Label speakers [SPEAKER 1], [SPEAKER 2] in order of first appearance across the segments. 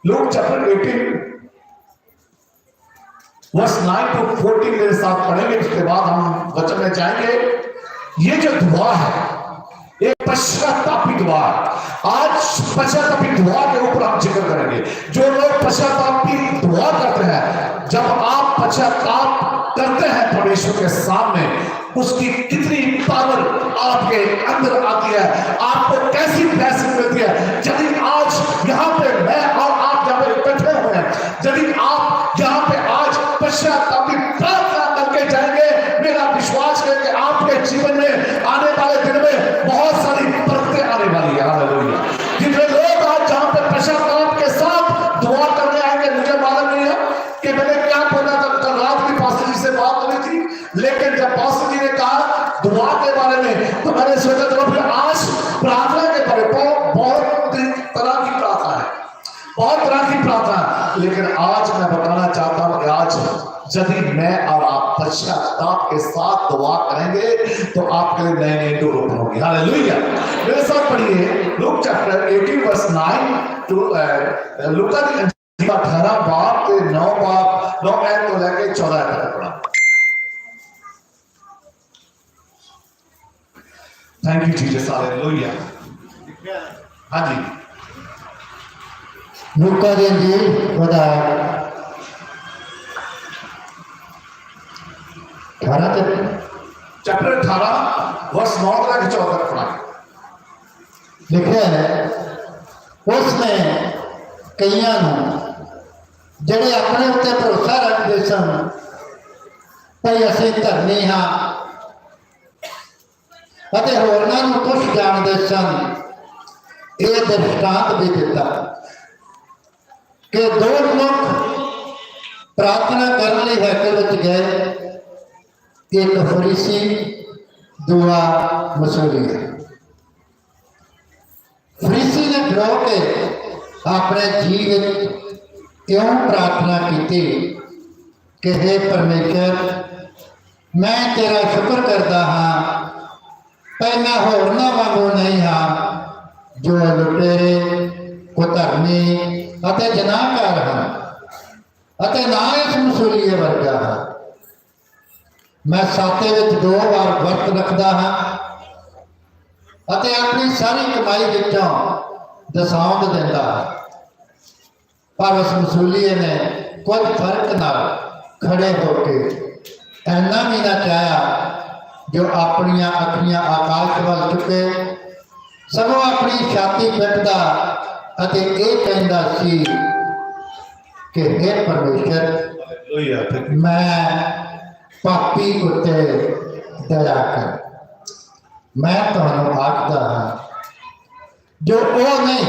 [SPEAKER 1] Luke chapter 18 verse 9 to 14 मेरे साथ पढ़ेंगे, उसके बाद हम वचन में जाएंगे। ये जो दुआ है, एक पश्चातापी दुआ। आज पश्चातापी दुआ के ऊपर हम जिक्र करेंगे। जो लोग पश्चातापी दुआ करते हैं, जब आप पश्चाताप करते हैं परमेश्वर के सामने, उसकी कितनी पावर आपके अंदर आती है, आपको कैसी ब्लेसिंग मिलती है। यदि आज यहाँ पे मैं और आप जहाँ पे इकट्ठे हुए हैं, यदि आप यहाँ पे आज पश्चातापी प्रार्थना करके जाएंगे, मेरा विश्वास है कि आपके जीवन में आने वाले दिन में बहुत सारी बरकतें आने वाली है। हालेलुया। जितने लोग आज जहाँ पे पश्चाताप के साथ दुआ करने आएंगे, मुझे मालूम नहीं है कि मैंने क्या बोला था। कल रात भी पास्टर जी से बात हुई थी, लेकिन जब पास्टर जी ने कहा दुआ के बारे में, तो मैंने सोचा चलो फिर आज प्रार्थना के बारे में बहुत तरह की प्रार्थना है, बहुत तरह की प्रार्थना है। लेकिन आज मैं बताना चाहता हूं कि आज यदि मैं और आप पश्चाताप के साथ दुआ करेंगे तो आपके लिए नए नए डोर ओपन होगी। हालेलुया। मेरे साथ पढ़िए लूक चैप्टर 18 वर्स 9 टू लूका की 18 बाब के 9 ऐत तो लेके 14 ऐत तक पढ़ा। Thank you Jesus. हालेलुया। हाँ जी,
[SPEAKER 2] लूका दी इंजील ਉਹਦਾ 18
[SPEAKER 1] चैप्टर 18 वर्स 9 लेके 14 तक पढ़ा।
[SPEAKER 2] लिखा है, उसने कईयां ਨੂੰ ਜਿਹੜੇ ਆਪਣੇ ਉੱਤੇ ਭਰੋਸਾ ਰੱਖਦੇ ਸਨ ਭਈ ਅਸੀਂ ਧਰਮੀ ਹਾਂ ਅਤੇ ਹੋਰਨਾਂ ਨੂੰ ਕੁਛ ਜਾਣਦੇ ਸਨ, ਇਹ ਦ੍ਰਿਸ਼ਟਾਂਤ ਵੀ ਦਿੱਤਾ ਕਿ ਦੋ ਮਨੁੱਖ ਪ੍ਰਾਰਥਨਾ ਕਰਨ ਲਈ ਹੈਕਲ ਵਿੱਚ ਗਏ, ਇੱਕ ਫਰੀਸੀ ਦੂਆ ਮਸੂਲੀਆ। ਫਰੀਸੀ ਨੇ ਖੜੋ ਕੇ ਆਪਣੇ ਜੀ ਵਿੱਚ ਇਉਂ ਪ੍ਰਾਰਥਨਾ ਕੀਤੀ ਕਿ हे परमेश्वर, मैं तेरा शुक्र करता हाँ पर मैं होरना वांगू नहीं हाँ जो लुटेरे कुधर्मी अते जनाहकार हैं अते ना इस मसूलीए वर्गा हाँ। मैं साते विच 2 बार वर्त रखता हाँ अते अपनी सारी कमाई विचों दसाउंद देता हाँ। पर उस मसूलीए ने कुछ फर्क ना खड़े होके ऐना भी ना चाहा जो अपनिया अखियां आकाश वाल चुके, सगों अपनी छाती पिटदा अते ये कहंदा सी कि हे परमेश्वर, मैं पापी उत्ते दया कर। मैं तुहानू आखदा हाँ जो वो नहीं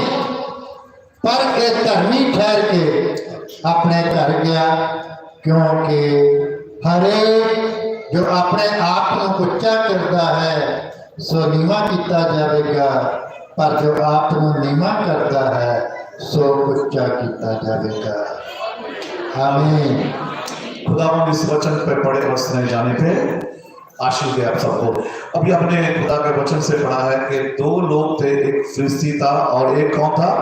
[SPEAKER 2] पर एक धर्मी ठहर के अपने घर गया, क्योंकि हरेक जो अपने आप को उच्चा करता है सो नीवा किया जाएगा, पर जो आप नीवा करता है सो उच्चा किया जाएगा। आमीन।
[SPEAKER 1] खुदा इस वचन पे पढ़े और सुने जाने पे आशीष दे आप सबको। अभी हमने खुदा के वचन से पढ़ा है कि 2 लोग थे, एक फरीसी था और एक कौन था?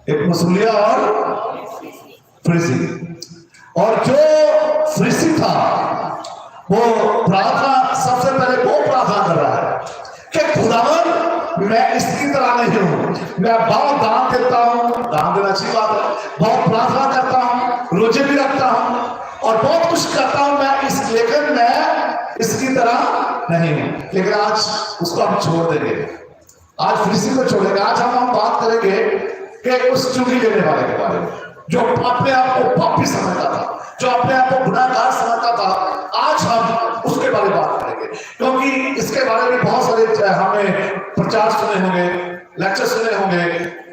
[SPEAKER 1] एक मसूलिया और फरीसी। और जो फरीसी था वो प्रार्थना, सबसे पहले वो प्रार्थना कर रहा है कि खुदावन, मैं इसकी तरह नहीं हूं, मैं बहुत दान देता हूं, दान देना अच्छी बात है, बहुत प्रार्थना करता हूं, रोजे भी रखता हूं और बहुत कुछ करता हूं मैं लेकिन मैं इसकी तरह नहीं हूं। लेकिन आज उसको हम छोड़ देंगे, आज फरीसी को छोड़ेंगे। आज हम बात करेंगे कि उस चुंगी लेने वाले के बारे में, जो अपने आप को पापी समझता था, जो अपने आप को गुनाहगार समझता था। आज हम उसके बारे में बात करेंगे, क्योंकि इसके बारे में बहुत सारे हमने प्रचार सुने होंगे, लेक्चर सुने होंगे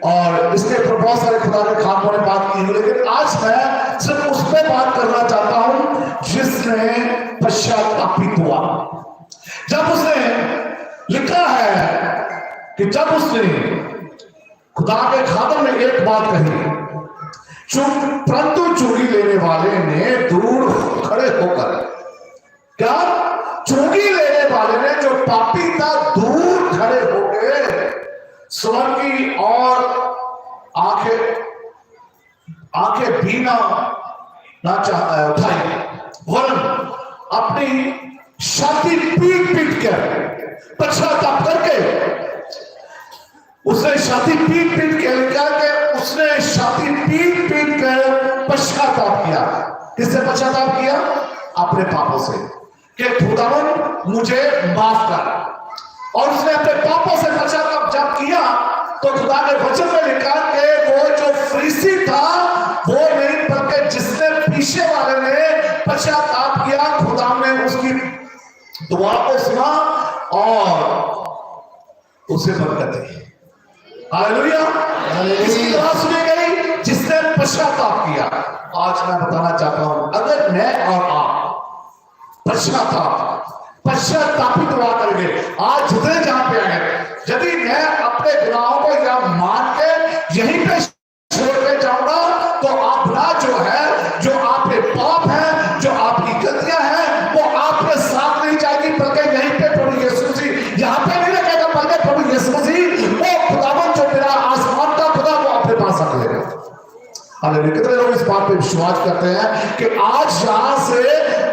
[SPEAKER 1] और इसके ऊपर बहुत सारे खुदा के खामों ने बात की होगी। लेकिन आज मैं सिर्फ उस पर बात करना चाहता हूं जिसने पश्चातापी हुआ। जब उसने लिखा है कि जब उसने खुदा के खादम ने एक बात कही, परंतु चुंगी लेने वाले ने दूर खड़े होकर, क्या चुंगी लेने वाले ने, जो पापी था, दूर खड़े होकर स्वर्ग की और आंखें भी ना उठाई, वरन अपनी छाती पीट पीट कर पश्चाताप करके, उसने छाती पीट पीट के लिखा कि उसने छाती पीट पीट कर पश्चाताप किया। किससे पश्चाताप किया? अपने पापों से, कि खुदावन मुझे माफ कर। और उसने अपने पापों से पश्चाताप जब किया तो खुदा ने वचन में लिखा कि वो जो फरीसी था वो नहीं, बल्कि जिसने पीछे वाले ने पश्चाताप किया, खुदा ने उसकी दुआ को सुना और उसे बरकत दी। हालेलुया। इसकी दुआ सुनी गई जिसने पश्चाताप किया। आज मैं बताना चाहता हूं, अगर मैं और आप पश्चातापी दुआ करेंगे, आज जितने जहां पे आए, यदि मैं अपने गुनाहों को या मान के यहीं पे छोड़ के जाऊंगा तो अपना जो है, जो आपके पाप है, जो आपकी गलतियां हैं, वो आपके साथ नहीं जाएगी, बल्कि यहीं पे प्रभु यीशु मसीह यहां पे नहीं रखेगा, बल्कि प्रभु यीशु मसीह वो खुदावन जो मेरा आसमान का खुदा वो अपने पास रख लेगा। हालेलुया। कितने लोग इस बात पे विश्वास करते हैं कि आज यहां से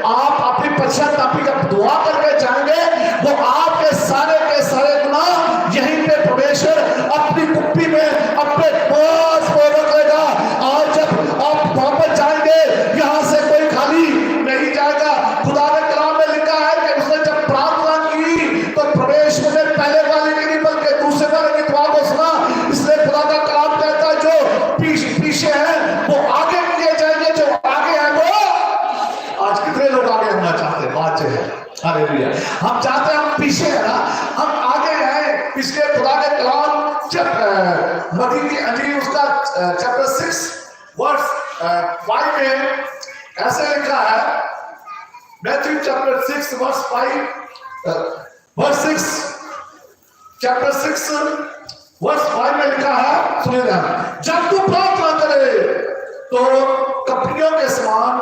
[SPEAKER 1] आप अपनी पश्चातापी का दुआ करके जाएंगे, वो आपके सारे के सारे गुनाह यहीं पे परमेश्वर अपनी कुप्पी में अपने पास वो रख लेगा। आज जब आप वापस जाएंगे यहां से कोई खाली नहीं जाएगा। खुदा ने कलाम में लिखा है कि उसने जब प्रार्थना की तो परमेश्वर ने पहले वाले की नहीं बल्कि दूसरे वाले की दुआ को सुना। इसलिए खुदा का कलाम कहता है जो पीछे है वो आगे किए जाएंगे, जो आगे है वो। आज कितने लोग आगे होना चाहते हैं? बात है। हालेलुया। हम चाहते हैं हम पीछे है ना, हम आगे हैं। इसलिए खुदा के कलाम मत्ती की अंजील उसका चैप्टर 6 वर्स 5 में ऐसे लिखा है, Matthew chapter 6 verse 5 verse 6 chapter 6 verse 5 में लिखा है, सुनिए ध्यान, जब तू प्रार्थना करे तो कपड़ियों के समान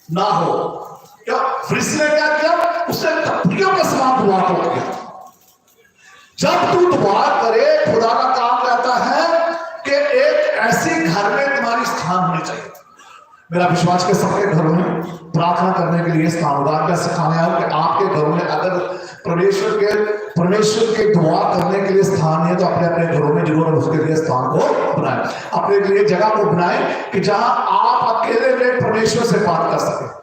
[SPEAKER 1] ना हो। क्या फरीसी ने क्या किया? उसने कपड़ियों के समान दुआ को किया। जब तू दुआ करे, खुदा का काम कहता है कि एक ऐसी घर में तुम्हारी स्थान होनी चाहिए। मेरा विश्वास के सबके घरों में प्रार्थना करने के लिए स्थान होगा। मैं सिखाने आया कि आपके घरों में अगर परमेश्वर के दुआ करने के लिए स्थान है तो अपने अपने घरों में जरूर उसके लिए स्थान को बनाएं, अपने लिए जगह को बनाएं कि जहां आप अकेले में परमेश्वर से बात कर सके।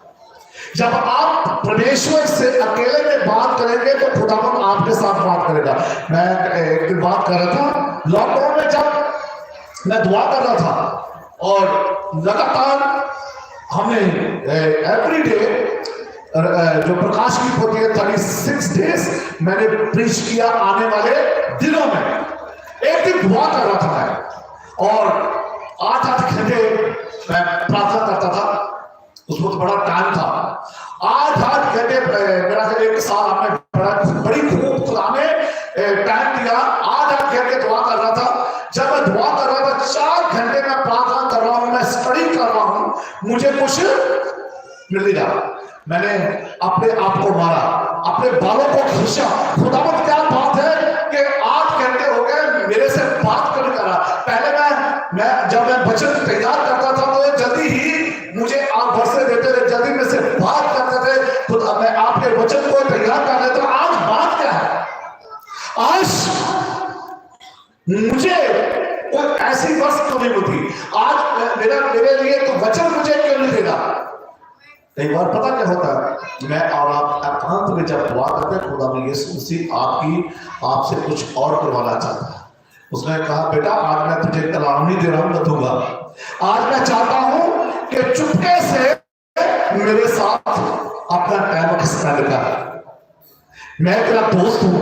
[SPEAKER 1] जब आप परमेश्वर से अकेले में बात करेंगे तो खुदावंद आपके साथ बात करेगा। मैं एक दिन बात कर रहा था लॉकडाउन में, जब मैं दुआ कर रहा था और लगातार हमने एवरी डे जो प्रकाश की होती है 36 डेज मैंने प्रीच किया। आने वाले दिनों में एक दिन दुआ कर रहा था मैं, और 8-8 घंटे मैं प्रार्थना करता था। उस वक्त बड़ा टाइम था, 8-8 घंटे, मेरा 1 साल आपने बड़ी खूब खुदा ने टाइम दिया। 8-8 घंटे दुआ कर रहा था। जब मैं दुआ कर रहा था 4 घंटे मैं प्रार्थना कर रहा हूं, मैं स्टडी कर रहा हूं, मुझे कुछ मिल नहीं रहा। मैंने अपने आप को मारा, अपने बालों को खींचा। खुदावंद क्या बात है कि 8 घंटे हो गए मेरे से बात कर करा। पहले मैं जब मैं वचन तैयार करता था तो जल्दी ही मुझे आप भरसे देते थे, जल्दी में से बात करते थे, खुदा मैं आपके वचन को तैयार कर लेता। आज बात क्या है? आज मुझे कोई ऐसी वस्तु तो नहीं होती। आज मेरे लिए तो वचन मुझे क्यों नहीं देगा? एक बार पता क्या होता है, मैं और आप एकांत में जब दुआ करते हैं, खुदा में यीशु मसीह आपसे कुछ और करवाना चाहता है। उसने कहा बेटा आज मैं तुझे कलाम नहीं दे रहा हूं, मैं दूंगा। आज मैं चाहता हूं कि चुपके से मेरे साथ अपना टाइम स्पेंड कर। मैं तेरा दोस्त हूं,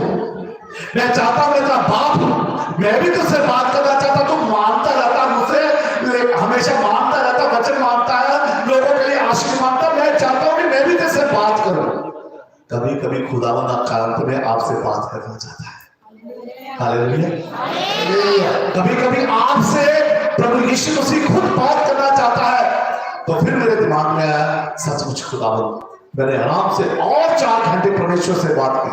[SPEAKER 1] मैं चाहता हूं मैं तेरा बाप हूं, मैं भी तुझसे बात करना चाहता। तू मानता रहता मुझसे, हमेशा मानता रहता, वचन मानता है, लोगों के लिए आशीष मानता। मैं चाहता हूं कि मैं भी तुझसे बात करूं। कभी कभी खुदावंद अकांत में आपसे बात करना चाहता है। हालेलुया। कभी कभी आपसे प्रभु यीशु मसीह खुद बात करना चाहता है। तो फिर मेरे दिमाग में आया सचमुच खुदावंद, मैंने आराम से और 4 घंटे परमेश्वर से बात की,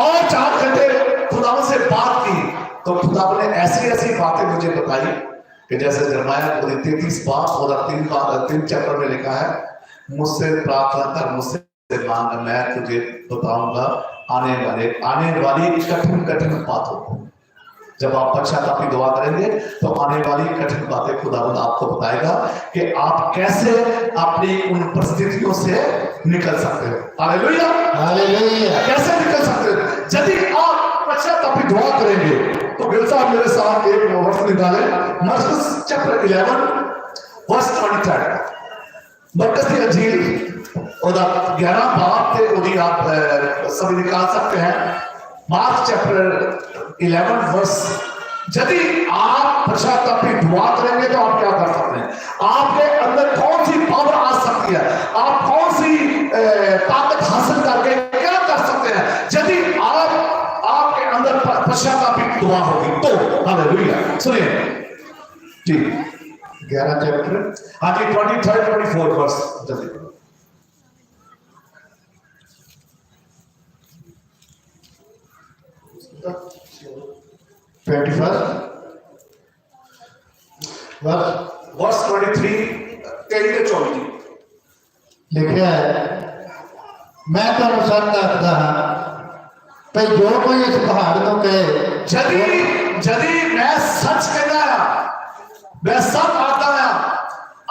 [SPEAKER 1] और 4 घंटे खुदावंद से बात की। तो खुदा ने ऐसी ऐसी बातें मुझे बताई कि जैसे यिर्मयाह 33 बार और 3 चैप्टर में लिखा है, मुझसे प्रार्थना कर, मुझसे मांग, मैं तुझे बताऊंगा आने वाली कठिन बातों को। जब आप पश्चातापी दुआ करेंगे तो आने वाली कठिन बातें खुदावंद आपको बताएगा कि आप कैसे अपनी उन परिस्थितियों से निकल सकते हो। Hallelujah,
[SPEAKER 2] hallelujah.
[SPEAKER 1] कैसे निकल सकते हो यदि आप पश्चातापी दुआ करेंगे। तो गिल साहब मेरे साथ एक वर्ष निकाले, मरकुस चैप्टर 11 वर्स 23। मरकुस की अंजील ओदा 11 बाब थे, ओदी आप सभी निकाल सकते हैं। Mark chapter 11 verse. यदि आप पश्चातापी दुआ करेंगे तो आप क्या कर सकते हैं? आपके अंदर कौन सी पावर आ सकती है? आप कौन सी ताकत हासिल करके क्या कर सकते हैं यदि आपके अंदर पश्चातापी दुआ होगी तो? हालेलुया। सुनिए जी,
[SPEAKER 2] 11 चैप्टर,
[SPEAKER 1] हाँ जी, 23 24 वर्स जल्दी।
[SPEAKER 2] 21
[SPEAKER 1] वर्स 23 23 ਤੇ 24
[SPEAKER 2] लिखा है, मैं तो सच दसदा हाँ भाई जो कोई इस पहाड़ को कहे,
[SPEAKER 1] यदि मैं सच कहना, मैं सब आता है,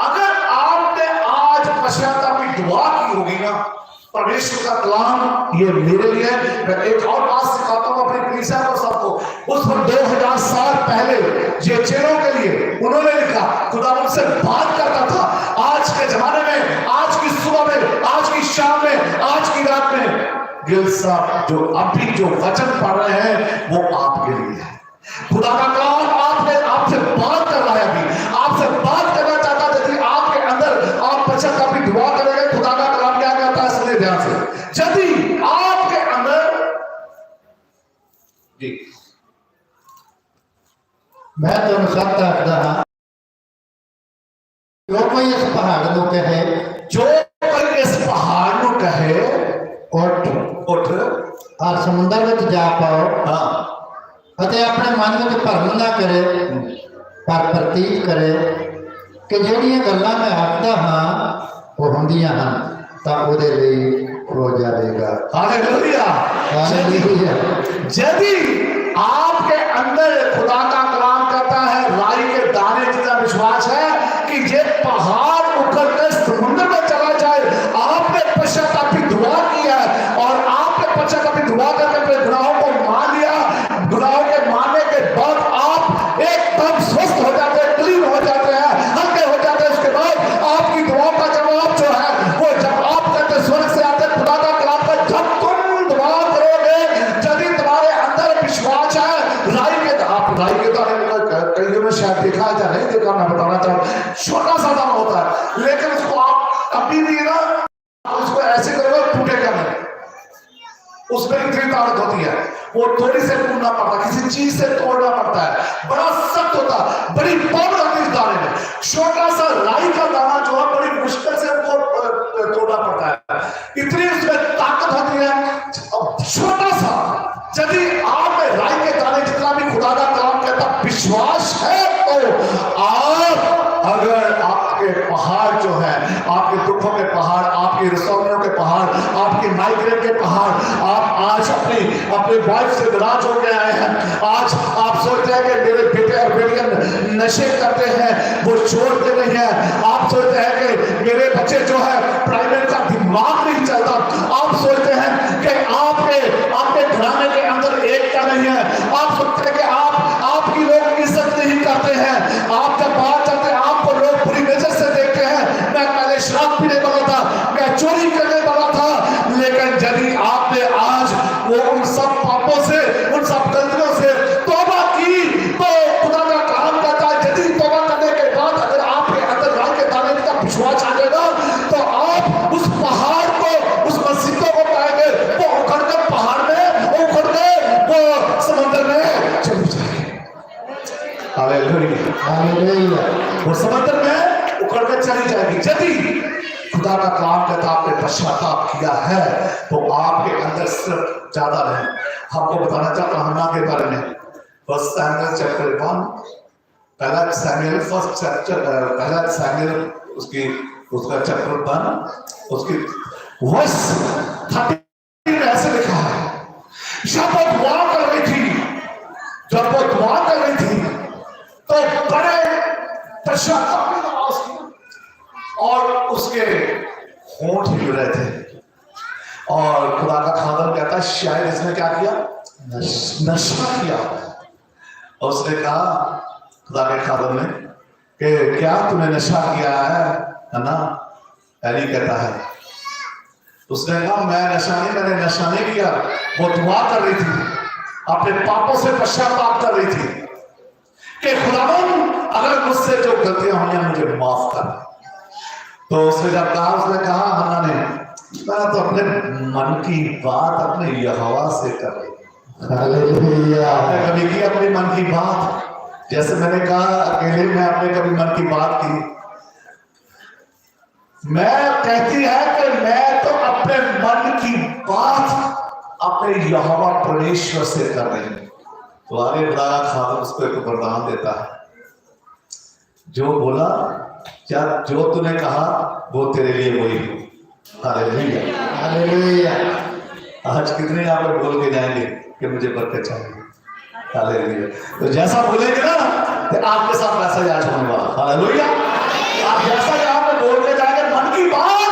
[SPEAKER 1] अगर आपने आज पश्चातापी दुआ की होगी ना, परमेश्वर का कलाम ये मेरे लिए, मैं एक और बात सिखाता हूँ अपनी कलीसिया को सबको। उस पर 2000 साल पहले ये चेलों के लिए उन्होंने लिखा, खुदा उनसे बात करता था। आज के जमाने में, आज की सुबह में, आज की शाम में, आज की रात में गिल साहब जो अभी जो वचन पढ़ रहे हैं वो आपके लिए है। खुदा का कलाम आपसे बात कर रहा है, अभी आपसे बात करना चाहता है। यदि आपके अंदर आप पश्चातापी दुआ करेंगे, खुदा का कलाम क्या कहता है, सुनिए ध्यान से। यदि आपके अंदर जी,
[SPEAKER 2] मैं तो सच दसदा हाँ जो कोई इस पहाड़ को कहे,
[SPEAKER 1] जो कोई इस पहाड़ को कहे
[SPEAKER 2] उठ
[SPEAKER 1] उठ
[SPEAKER 2] और समुद्र में जा पाओ,
[SPEAKER 1] हाँ
[SPEAKER 2] ਅਤੇ ਆਪਣੇ ਮਨ ਵਿੱਚ ਭਰਮ ਨਾ ਕਰੇ, ਪਰ ਪ੍ਰਤੀਤ ਕਰੇ ਕਿ ਜਿਹੜੀਆਂ ਗੱਲਾਂ ਮੈਂ ਆਖਦਾ ਹਾਂ ਉਹ ਹੁੰਦੀਆਂ ਹਨ, ਤਾਂ ਉਹਦੇ ਲਈ ਹੋ ਜਾਵੇਗਾ।
[SPEAKER 1] हालेलुया।
[SPEAKER 2] हालेलुया।
[SPEAKER 1] यदि आपके अंदर खुदा का कलाम कहता है, राई के दाने जितना विश्वास है कि ये पहाड़ उखड़ कर समुद्र में चला जाए, आपने पश्चातापी दुआ किया और आपने पश्चातापी दुआ करके अपने गुनाहों को मान लिया, गुनाहों के मानने के बाद आप एकदम स्वस्थ हो जाते हैं, क्लीन हो जाते हैं, हल्के हो जाते हैं। उसके बाद आपकी दुआओं का जवाब जो है वो जब आप कहते स्वर्ग से आते खुदा का कलाम का, जब तुम दुआ करोगे, यदि तुम्हारे अंदर विश्वास है, आप राई के दाने कहीं में शायद देखा है या नहीं देखा, मैं बताना चाहूँ, छोटा सा दाना होता है, लेकिन उसको आप कभी भी ना उसको ऐसे करोगे टूटेगा नहीं। उसमें इतनी ताकत होती है, वो थोड़ी से टूटना पड़ता है, किसी चीज से तोड़ना पड़ता है, बड़ा सख्त होता है, बड़ी पावर होती है इस दाने में। छोटा सा राई का दाना जो है बड़ी मुश्किल से उनको तोड़ना पड़ता है, इतनी उसमें ताकत होती है। छोटा सा यदि आप में राई के दाने जितना भी खुदा का कलाम कहता विश्वास है, तो आप अगर आपके पहाड़ जो है, आपके दुखों के पहाड़, आपकी रसोइयों के पहाड़, आपके माइग्रेन के पहाड़, आप आज अपनी वाइफ से नाराज होकर आए हैं, आज आप सोचते हैं कि मेरे बेटे और बेटियां नशे करते हैं, वो छोड़ते नहीं है, आप सोचते हैं कि मेरे बच्चे जो है प्राइवेट का दिमाग नहीं चलता, आप सोचते हैं कि आपके घराने के अंदर एकता नहीं है, आप सोचते हैं कि आपकी लोग इज्जत नहीं करते हैं, आप जब बाहर चलते हैं आपको लोग बुरी नजर से देखते हैं। मैं पहले शराब पीने वाला था, मैं चोरी करने वाला था, लेकिन यदि आपने आज वो उन सब पापों से, उन सब गलतियों से तौबा की, तो खुदा का कलाम कहता है यदि तौबा करने के बाद अगर आपके अंदर राई के दाने का विश्वास आ जाएगा, तो आप उस पहाड़ को, उस मस्जिदों को पाएंगे, वो उखड़कर पहाड़ में, उखड़कर वो समुद्र में चली जाएगी। Hallelujah,
[SPEAKER 2] hallelujah.
[SPEAKER 1] वो समुद्र में उखड़कर चली जाएगी। यदि खुदा का काम कहता आपने पश्चाताप किया है, तो आपके अंदर सिर्फ ज्यादा नहीं। आपको बताना चाहता हन्ना के बारे में, फर्स्ट सैमुअल चैप्टर 1, पहला सैमुअल फर्स्ट चैप्टर, पहला सैमुअल उसकी उसका चैप्टर 1 उसकी वर्स 30 में ऐसे लिखा है, जब वो दुआ कर रही थी तो बड़े पश्चाताप की आवाज की और उसके होंठ हिल रहे थे और खुदा का खादम कहता है शायद इसने क्या किया, नशा किया। और उसने कहा खुदा के खादम ने कि क्या तूने नशा किया है ना? एली कहता है, उसने कहा मैंने नशा नहीं किया। वो दुआ कर रही थी, अपने पापों से पश्चाताप कर रही थी कि खुदावन अगर मुझसे जो गलतियां हुई हैं मुझे माफ कर। तो उसने जब कहा, उसने कहा हन्ना ने, मैं तो अपने मन की बात अपने यहोवा से कर रही हूं। हालेलुया। आपने कभी की अपने मन की बात? जैसे मैंने कहा अकेले में आपने कभी मन की बात की? मैं कहती है कि मैं तो अपने मन की बात अपने यहोवा परमेश्वर से कर रही हूं। तो आगे खुदा का खादम उसको एक वरदान देता है, जो बोला क्या जो तूने कहा वो तेरे लिए वही हो। Hallelujah hallelujah. आज कितने यहाँ पर बोल के जाएंगे कि मुझे बरकत चाहिए? हालेलुया। तो जैसा बोलेंगे ना तो आपके साथ वैसा ही आज होने वाला। हालेलुया। आप जैसा यहाँ पे बोल के जाएंगे मन की बात,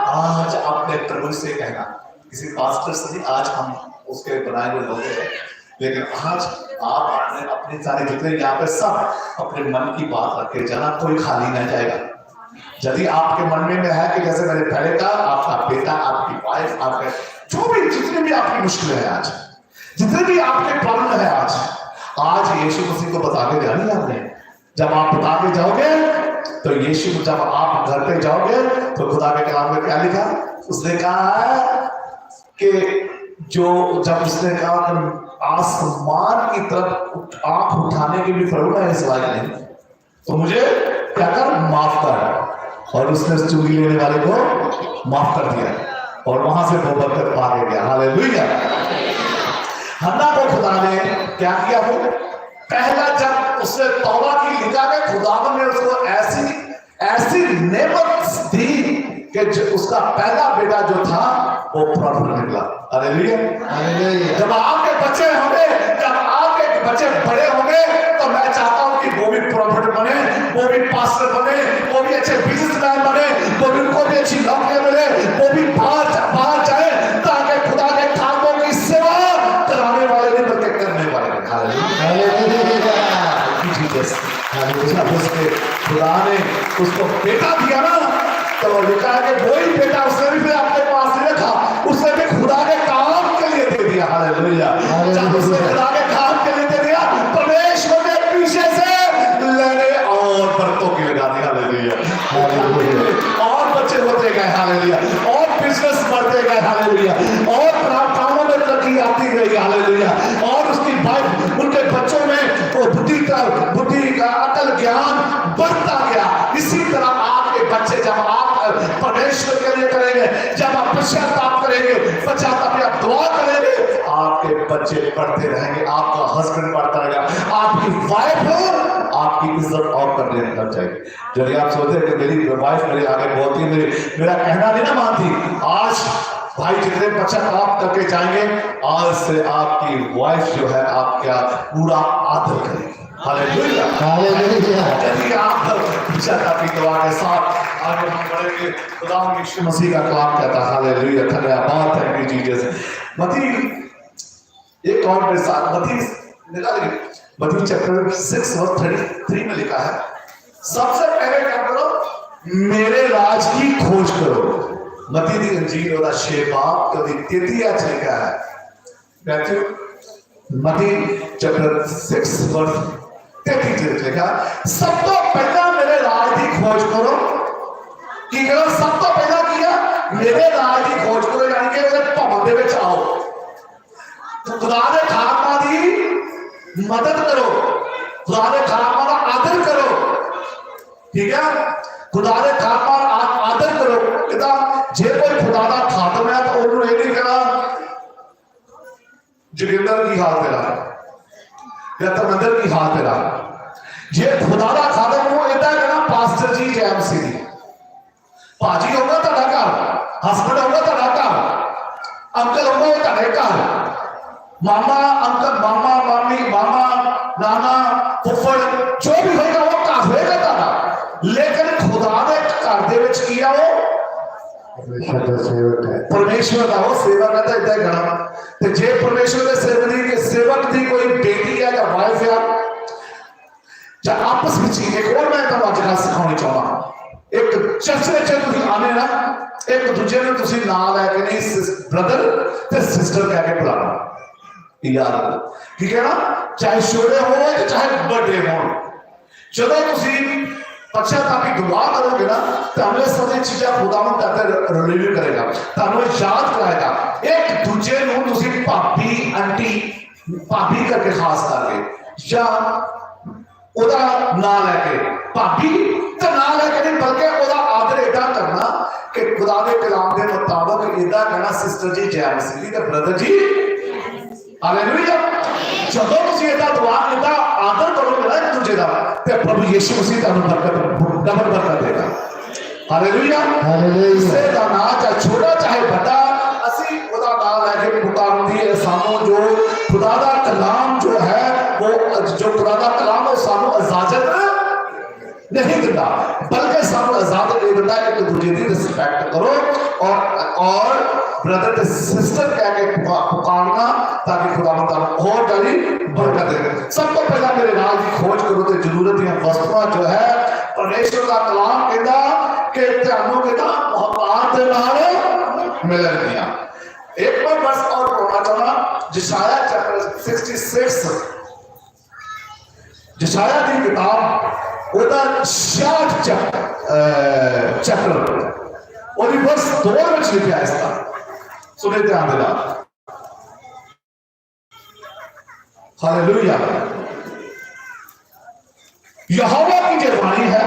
[SPEAKER 1] आज अपने प्रभु से कहना। किसी पास्टर से नहीं, आज हम उसके बनाए हुए लोग हैं, लेकिन आज आप अपने सारे जितने यहाँ पे सब अपने मन की बात रख के जाना, कोई खाली नहीं जाएगा। यदि आपके मन में है कि जैसे मैंने पहले कहा, आपका बेटा, आपकी वाइफ, आपके जो भी जितने भी आपकी मुश्किलें हैं आज, जितने भी आपके प्रॉब्लम है आज यीशु मसीह को बता के जानी है आपने। जब आप बता के जाओगे तो यीशु, जब आप घर पे जाओगे तो खुदा के कलाम में क्या लिखा? उसने कहा है कि जो जब उसने कहा कि आसमान की तरफ आंख उठाने की भी प्रभु है इस लायक नहीं, तो मुझे क्या कर, माफ कर। और उसने उस चुंगी लेने वाले को माफ कर दिया और वहां से वो बरकत पा के गया। हालेलुया। हन्ना को खुदा ने क्या किया? वो पहला जब उसने तौबा की, लिखा के खुदा ने उसको ऐसी नेमत दी कि उसका पहला बेटा जो था वो प्रॉफिट निकला। Hallelujah hallelujah. जब आपके बच्चे होंगे, जब आपके बच्चे बड़े होंगे, तो मैं चाहता हूं कि वो भी प्रॉफिट बने, वो भी पास्टर बने, वो भी अच्छे बिजनेसमैन बने, वो भी उनको भी अच्छी नौकरी मिले, वो भी बाहर जाए, ताकि खुदा के कामों की सेवा कराने वाले नहीं बल्कि करने वाले। जब उसके खुदा ने उसको बेटा दिया ना, तो लिखा है कि वही बेटा उसने भी फिर अपने पास नहीं रखा, उसने भी खुदा के काम के लिए दे दिया। हालेलुया। जब उसने खुदा के काम के लिए दे दिया, परमेश्वर ने पीछे से लेने और बरतों की लगा दी। हालेलुया। और बच्चे होते गए। हालेलुया। और बिजनेस बढ़ते गए। हालेलुया। और कामों में तरक्की आती गई। हालेलुया। और उसकी वाइफ, उनके बच्चों में वो बुद्धि का अकल ज्ञान बढ़ता गया। इसी तरह आपके बच्चे, जब आप परमेश्वर के लिए करेंगे, जब आप पश्चाताप करेंगे, पश्चाताप आप दुआ करेंगे, आपके बच्चे बढ़ते रहेंगे, आपका हस्बैंड बढ़ता रहेगा, आपकी वाइफ हो, आपकी इज्जत और करने लग जाएगी। यदि आप सोचते हैं कि मेरी वाइफ मेरे आगे बोलती, मेरा कहना नहीं ना मानती, आज भाई जितने पश्चाताप करके जाएंगे, आज से आपकी वाइफ जो है आपका पूरा आदर करेगी। Hallelujah hallelujah. यदि आप पश्चाताप की दुआ के साथ आगे हम बढ़ेंगे, खुदा यीशु मसीह का कलाम कहता है। हालेलुया। धन्यवाद है जीसस। मत्ती एक और मेरे साथ मत्ती चैप्टर 6 वर्स 33 में लिखा है, सबसे पहले क्या करो, मेरे राज की खोज करो। मत्ती दी इंजील और शेबाब कभी 33 लिखा है। मैथ्यू मत्ती चैप्टर 6 वर्स 33 लिखा, सब तो पहला मेरे राज की खोज करो। कि सब तो पहला किया, मेरे राज की खोज करो, यानी कि मेरे भवन दे विच आओ, खुदा दे खामा दी मदद करो, खुदा दे खामा दा आदर करो। ठीक है, खुदा दे खामा आदर करो। कहता जे कोई खुदा दा खातम है तो उन्होंने ये नहीं कहना जोगिंदर की हाल तेरा, या तमंदर की हाल तेरा जे खुदा दा खादम हो इदा कहना पास्टर जी जैम सिंह भाजी होगा ਤੁਹਾਡਾ ਘਰ ਹਸਬੰਡ होगा ਤੁਹਾਡਾ ਘਰ अंकल होगा ਤੁਹਾਡੇ ਘਰ मामा अंकल मामा मामी मामा नाना फुफड़ जो भी होगा वो घर होगा ਤੁਹਾਡਾ लेकिन खुदा दे घर दे विच की आ वो
[SPEAKER 2] परमेश्वर का सेवक है
[SPEAKER 1] परमेश्वर का वो सेवक है तो इदा कहना ते जे परमेश्वर दे सेवक दी कोई बेटी है या वाइफ है ਜਾਂ ਆਪਸ ਵਿੱਚ ਇੱਕ ਹੋਰ ਮੈਂ ਤੁਹਾਨੂੰ ਅੱਜ ਗੱਲ ਸਿਖਾਉਣੀ ਚਾਹੁੰਦਾ ਇੱਕ ਚਰਚ ਵਿੱਚ ਤੁਸੀਂ ਆਨੇ ਨਾ ਇੱਕ ਦੂਜੇ ਨੂੰ ਤੁਸੀਂ ਨਾਂ ਲੈ ਕੇ ਨਹੀਂ ਬ੍ਰਦਰ ਤੇ ਸਿਸਟਰ ਕਹਿ ਕੇ ਬੁਲਾਣਾ ਯਾਦ ਕੀ ਕਹਿਣਾ ਚਾਹੇ ਛੋਟੇ ਹੋਣ ਤੇ ਚਾਹੇ ਵੱਡੇ ਹੋਣ ਜਦੋਂ ਤੁਸੀਂ ਪਛਤਾਪੀ ਦੁਆ ਕਰੋਗੇ ਨਾ ਤਾਂ ਅਗਲੇ ਸਮੇਂ ਚੀਜ਼ਾਂ ਖੁਦਾਵੰਦ ਤੁਹਾਡੇ ਰਿਲੀਵ ਕਰੇਗਾ ਤੁਹਾਨੂੰ ਯਾਦ ਕਰਾਏਗਾ ਇੱਕ ਦੂਜੇ ਨੂੰ ਤੁਸੀਂ ਭਾਬੀ ਆਂਟੀ ਭਾਬੀ ਕਰਕੇ ਖਾਸ ਕਰਕੇ ਜਾਂ ਉਹਦਾ ਨਾਂ ਲੈ ਕੇ ਭਾਬੀ ਤਾਂ ਨਾਂ ਲੈ ਕੇ ਨਹੀਂ ਬਲਕਿ ਉਹਦਾ ਆਦਰ ਏਦਾਂ ਕਰਨਾ ਕਿ ਖੁਦਾ ਦੇ ਕਲਾਮ ਦੇ ਮੁਤਾਬਕ ਏਦਾਂ ਕਹਿਣਾ ਸਿਸਟਰ ਜੀ ਜੈ ਮਸੀਹ ਤੇ ਬ੍ਰਦਰ ਜੀ ਹਾਲੇਲੂਇਆ ਜਦੋਂ ਤੁਸੀਂ ਏਦਾਂ ਦੁਆ ਏਦਾਂ ਆਦਰ ਕਰੋਗੇ ਨਾ ਇੱਕ ਦੂਜੇ ਦਾ ਤੇ ਪ੍ਰਭੂ ਯਿਸੂ ਮਸੀਹ ਤੁਹਾਨੂੰ ਬਰਕਤ ਡਬਲ ਬਰਕਤ ਦੇਗਾ ਹਾਲੇਲੂਇਆ ਕਿਸੇ ਦਾ ਨਾਂ ਚਾਹੇ ਛੋਟਾ ਚਾਹੇ ਵੱਡਾ ਅਸੀਂ ਉਹਦਾ ਨਾਂ ਲੈ ਕੇ ਪੁਕਾਰਦੀ ਹੈ ਸਾਨੂੰ ਜੋ ਖੁਦਾ ਦਾ ਕਲਾਮ ਜੋ ਹੈ वो जो खुदा का कलाम है सानू इजाजत नहीं देता बल्कि सानू इजाजत दे देता है कि दूसरे की रिस्पेक्ट करो और ब्रदर ते सिस्टर कह के पुकारना ताकि खुदा ताला और गली बरकत दे सब तो पहला मेरे नाल की खोज करो ते जरूरत दी वस्तुआं जो है परमेश्वर का कलाम कहता कि तुहानू कहता मोहब्बत दे नाल मिलणगियां एक बार बस और पढ़ना चाहना यशाया चैप्टर 66 यशाया की किताब ओदा 66 चैप्टर और वर्स 2 में लिखा है इसका सुने ध्यान देना हालेलुया यहोवा की जो वाणी है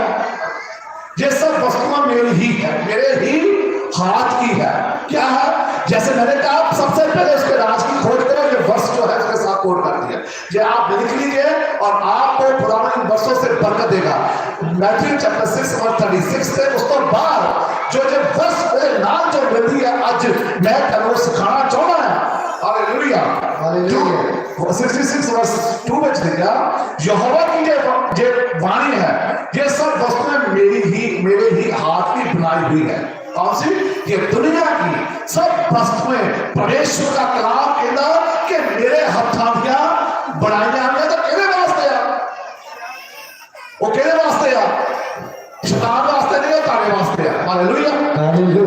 [SPEAKER 1] ये सब वस्तुएं मेरी ही है मेरे ही हाथ की है क्या है जैसे मैंने कहा सबसे पहले उसके राज की खोज करो ये वर्ष जो है उसके साथ कोड कर दिया ये आप लिख लीजिए और आपको खुदा इन वर्षों से बरकत देगा मैथ्यू चैप्टर 6 वर्स 36 से उस तो बाद जो जब वर्ष मेरे नाम जो मिलती है आज मैं तेरे सिखाना चाहता है हालेलुया हालेलुया 66 वर्स 2 में लिखा यहोवा की ये वाणी है ये सब वस्तुएं मेरे ही हाथ की बनाई हुई है कौन सी ये दुनिया की सब वस्तुएं परमेश्वर का कलाम कहता कि मेरे हाथों दिया बनाई जाएंगे तो किहदे वास्ते आ वो किहदे वास्ते आ शैतान वास्ते नहीं तारे वास्ते आ हालेलुया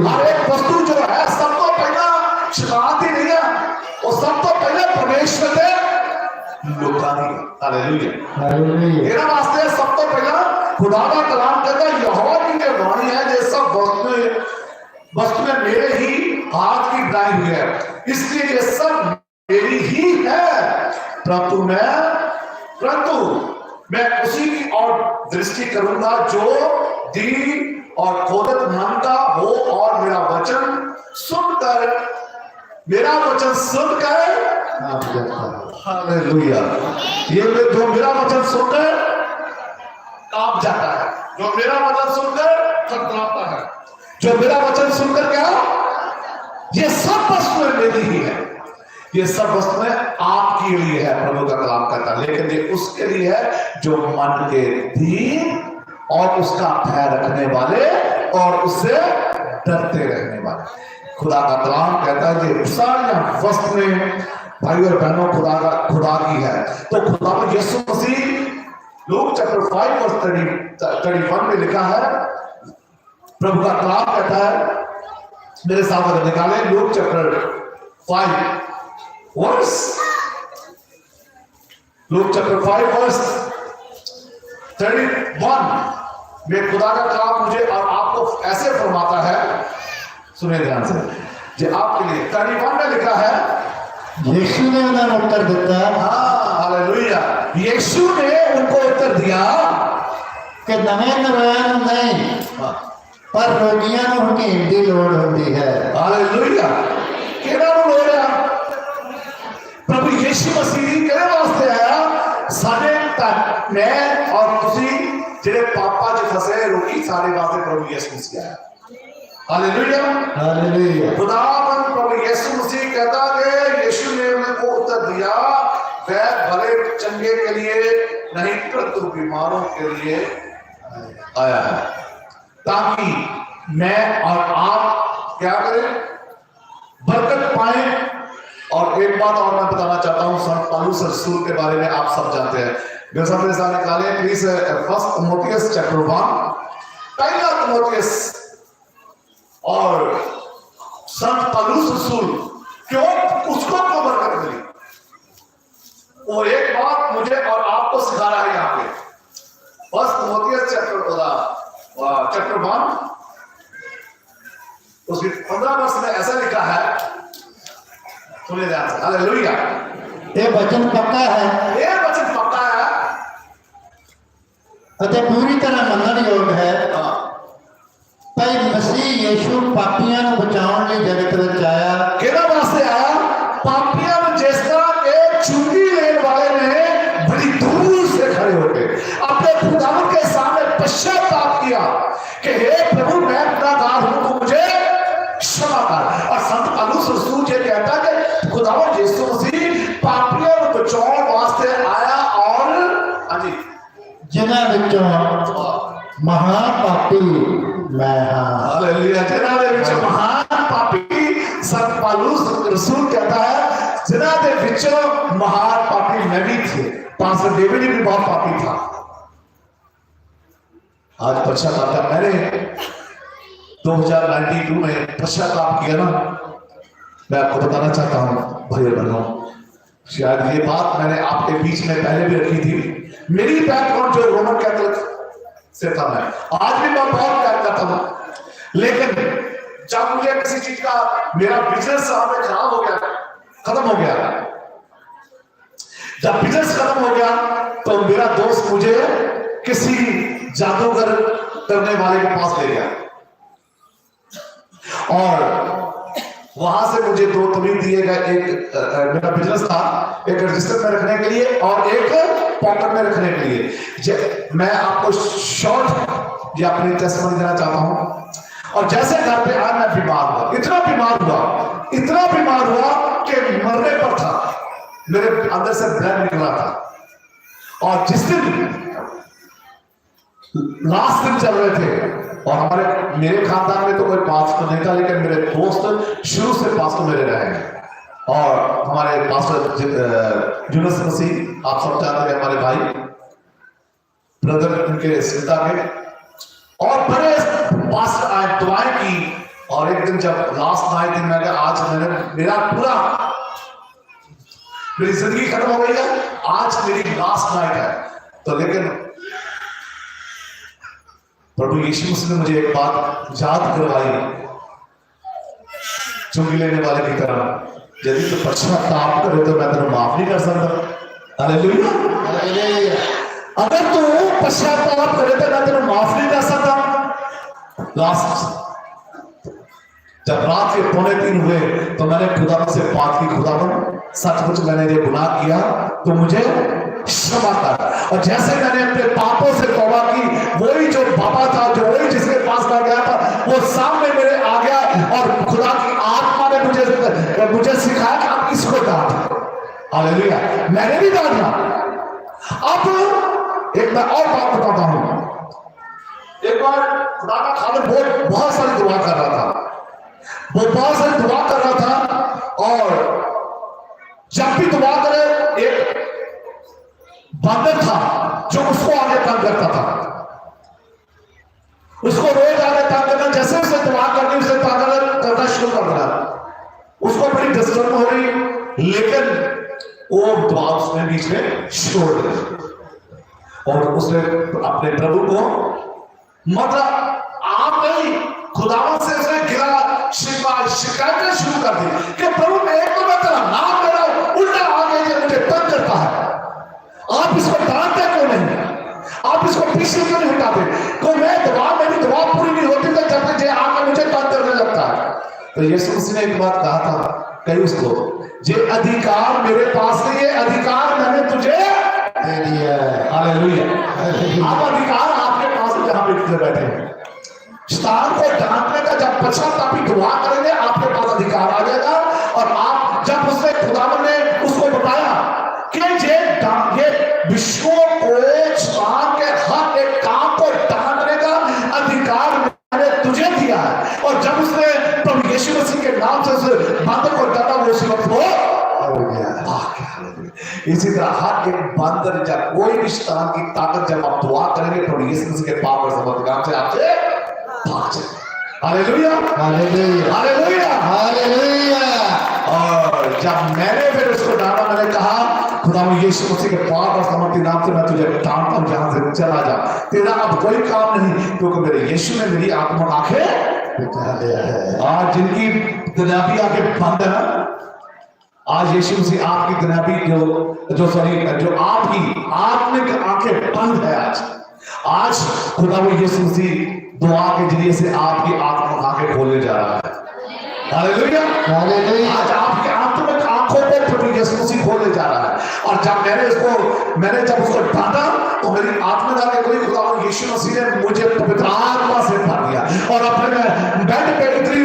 [SPEAKER 1] हर एक वस्तु जो है सब तो पहला शैतान की नहीं है वो सब तो पहले परमेश्वर के लोकां दी हालेलुया हालेलुया मेरा वास्ते सब तो पहला खुदा का कलाम कहता यहोवा की जो वाणी है ये सब वस्तुएं मेरे ही हाथ की बनाई हुई है इसलिए ये सब मेरी ही है परंतु मैं उसी की और दृष्टि करूंगा जो दीन और खोदत मन का हो और मेरा वचन सुनकर हालेलुया ये जो मेरा वचन सुनकर कांप जाता है जो मेरा वचन सुनकर थरथराता है जो मेरा वचन सुनकर क्या ये सब वस्तुएं मेरी ही है ये सब वस्तुएं आपके लिए है प्रभु का कलाम कहता है लेकिन ये उसके लिए है जो मन के दीन और उसका भय रखने वाले और उससे डरते रहने वाले खुदा का कलाम कहता है कि सारी वस्तुएं भाई और बहनों खुदा की है तो खुदा में यीशु मसीह लूक चैप्टर 5 वर्स 31 में लिखा है प्रभु का कलाम कहता है मेरे सामने निकाले Luke chapter 5 verse Luke chapter 5 verse 31 में खुदा का कलाम मुझे और आपको ऐसे फरमाता है सुनिए ध्यान से जो आपके लिए 31 में लिखा है
[SPEAKER 2] यीशु ने उन्हें उत्तर दिया
[SPEAKER 1] हालेलुया यीशु ने उनको उत्तर दिया
[SPEAKER 2] कि नवे नवान नहीं पर रोगियां हकीम की लोड़ होती है
[SPEAKER 1] हालेलुया केड़ा लोड़ है प्रभु यीशु मसीह केड़े वास्ते आया मैं और तुसी जेडे पापा च फसे रोकी सारी बातें प्रभु यीशु मसीह आया। Hallelujah
[SPEAKER 2] hallelujah.
[SPEAKER 1] खुदावन प्रभु यीशु मसीह कहता है यीशु ने उनको उत्तर दिया वह भले चंगे के लिए नहीं परंतु बीमारों के लिए आया है ताकि मैं और आप क्या करें, बरकत पाए। और एक बात और मैं बताना चाहता हूं, संत पौलुस रसूल के बारे में आप सब जानते हैं। मेरे सामने निकाले प्लीज फर्स्ट तिमोथियस चैप्टर 1, पहला तिमोथियस। और संत पौलुस रसूल क्यों उसको तो बरकत मिली, वो एक बात मुझे और आपको सिखा रहा है यहाँ पे। फर्स्ट तिमोथियस चैप्टर 1 उसके 15 वर्ष में ऐसा लिखा है, सुनिए ध्यान से। हालेलुया।
[SPEAKER 2] ये वचन पक्का है,
[SPEAKER 1] ये वचन पक्का है
[SPEAKER 2] ਅਤੇ ਪੂਰੀ ਤਰ੍ਹਾਂ ਮੰਨਣਯੋਗ ਹੈ ਭਾਈ ਮਸੀਹ ਯੀਸ਼ु ਪਾਪੀਆਂ ਨੂੰ ਬਚਾਉਣ ਲਈ ਜਗਤ ਵਿੱਚ ਆਇਆ।
[SPEAKER 1] केना वास्ते आया? पापियों में जिस तरह एक चुंगी लेने वाले ने बड़ी दूर से खड़े होकर अपने खुदावन के सामने पश्चाताप किया कि हे प्रभु मैं गुनाहगार हूं, तू मुझे क्षमा कर। और संत पौलुस रसूल ये कहता है कि खुदावन यीशु मसीह पापियों को बचाने वास्ते आया। और हाँ जी,
[SPEAKER 2] जिन्हां विचों महान पापी मैं हां।
[SPEAKER 1] हालेलुया। जिन्हां दे विच महान पापी संत पौलुस रसूल कहता है जिन्हां दे विच महान पापी मैं भी थे। पास्टर डेविड भी बहुत पापी था। आज पश्चाताप का मैंने 2092 में पश्चाताप किया ना, मैं आपको बताना चाहता हूं भाई बहनों, शायद ये बात मैंने आपके बीच में पहले भी रखी थी। मेरी बैकग्राउंड जो रोमन कैथोलिक से था, मैं आज भी मैं बहुत प्यार करता हूं, लेकिन जब मुझे किसी चीज का मेरा बिजनेस सामने खराब हो गया, खत्म हो गया, जब बिजनेस खत्म हो गया तो मेरा दोस्त मुझे किसी जादूगर करने वाले के पास ले गया और वहां से मुझे 2 तमीज दिए गए। एक मेरा बिजनेस था, एक रजिस्टर में रखने के लिए और एक पॉकेट में रखने के लिए। मैं आपको शॉर्ट या अपनी टेस्टमनी देना चाहता हूं। और जैसे घर पे आया मैं बीमार हुआ, इतना बीमार हुआ कि मरने पर था, मेरे अंदर से ब्लड निकला था। और जिस दिन लास्ट दिन चल रहे थे और मेरे खानदान में तो कोई पास्टर नहीं था, लेकिन मेरे दोस्त शुरू से पास्टर मेरे रहे। और हमारे पास्टर यूनुस मसीह आप सब जानते हैं, हमारे भाई ब्रदर उनके सीता के, और बड़े पास्टर आए, दुआएं की। और एक दिन जब लास्ट नाइट दिन मैं आज मेरा पूरा मेरी जिंदगी खत्म हो गई है, आज मेरी लास्ट नाइट है। तो लेकिन प्रभु यीशु मसीह ने मुझे एक बात याद करवाई, चुंगी लेने वाले की तरह, यदि तो पश्चाताप करे तो मैं तेरे माफ नहीं कर सकता। हालेलुया। अगर तू पश्चाताप करे तो मैं तेरे माफ नहीं कर सकता। लास्ट जब रात के 2:45 हुए तो मैंने खुदावन से बात की, खुदावन सचमुच मैंने ये गुनाह किया तो मुझे क्षमा कर। और जैसे मैंने अपने पापों से तौबा की, वही जो बाबा था, जो वही जिसके पास मैं गया था, वो सामने मेरे आ गया और खुदा की आत्मा ने मुझे सिखाया कि आप इसको डांट। हालेलुया। मैंने भी डांटा। अब एक मैं और बात बताता हूं। एक बार खुदा का खालिद बहुत सारी दुआ कर रहा था, वो बहुत सारी दुआ कर रहा था। और जब भी दुआ करे, एक बंदर था जो उसको आगे तंग करता था, उसको रोज आगे तंग करना, जैसे उसे दुआ करनी उसे तंग करना शुरू कर देना। उसको बड़ी डिस्टर्ब हो रही, लेकिन वो दुआ उसने बीच में छोड़ दी और उसने अपने प्रभु को मतलब आप नहीं खुदावन से उसने गिरा शिकायतें शुरू कर दी कि प्रभु मैं एक तो मैं तेरा नाम ले रहा हूं, उल्टा आगे ये मुझे तंग करता है, आप इसको डांटते क्यों नहीं, आप इसको पीछे क्यों नहीं हटाते? तो मैं दुआ मेरी दुआ पूरी नहीं होती तो जब तक ये आगे मुझे तंग करने लगता है। तो यीशु मसीह ने एक बात कहा था, कही उसको, ये अधिकार मेरे पास नहीं है, अधिकार मैंने तुझे
[SPEAKER 2] दे दिया है।
[SPEAKER 1] हालेलुया। अब अधिकार आपके पास है जहां पे बैठे हैं। शैतान को डांटने का जब पश्चातापी दुआ करेंगे आपके पास अधिकार आ जाएगा। और आप जब उसने खुदावन ने उसको बताया कि ये विश्वों को शैतान के हर एक काम को डांटने का अधिकार मैंने तुझे दिया है। और जब उसने प्रभु यीशु मसीह के नाम से उस बांदर को डांटा वो उसी वक्त हो गया। इसी तरह हर एक बंदर जब कोई भी शैतान की ताकत जब आप दुआ करेंगे प्रभु यीशु मसीह के पाप और समर्थ नाम से आपसे भाग जाए। Hallelujah
[SPEAKER 2] hallelujah
[SPEAKER 1] hallelujah
[SPEAKER 2] hallelujah.
[SPEAKER 1] और जब मैंने फिर उसको डांटा मैंने कहा खुदा यीशु मसीह के पाप और समर्थी नाम से मैं तुझे डांटता हूं जहां से चला जा। तेरा अब कोई काम नहीं क्योंकि मेरे यीशु ने मेरी आत्मा आंखें दिखा दिया है। आज जिनकी दुनियावी आंखें बंद है ना, आज यीशु मसीह आपकी दुनियावी जो आपकी आत्मिक आंखें बंद है। आज खुदा यीशु मसीह दुआ के जरिए से आपकी आत्मा आंखें खोलने जा रहा है। Hallelujah
[SPEAKER 2] hallelujah.
[SPEAKER 1] आज आपकी आत्मिक आंखों को प्रभु यीशु मसीह खोलने जा रहा है। और जब मैंने जब उसको डांटा तो मेरी आत्मा आंखें खुली। खुदा यीशु मसीह ने मुझे पवित्र आत्मा से भर दिया और अपने बेड पे उतरी